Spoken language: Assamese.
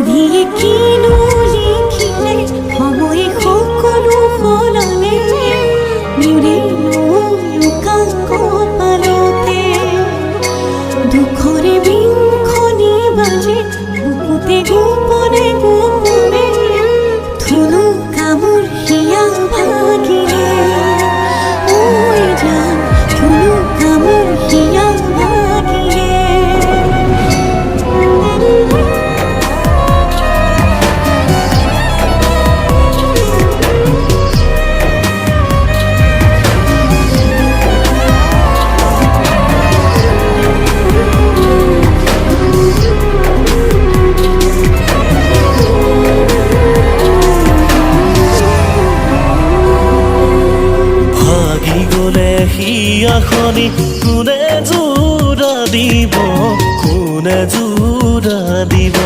বিধিয়ে কিনো লিখিলে সময়ে সকলো সলালে মোৰে লুকা কপালতে দুখৰে বিংখনি বাজে বুকুতে গোপনে গোপনে থুলুকা মোৰ হিয়া ভাগিলে ঐ জান থুলুকা মোৰ হিয়া ভাগিলে হিয়াখনি কোনে জোৰা দিব কোনে জোৰা দিব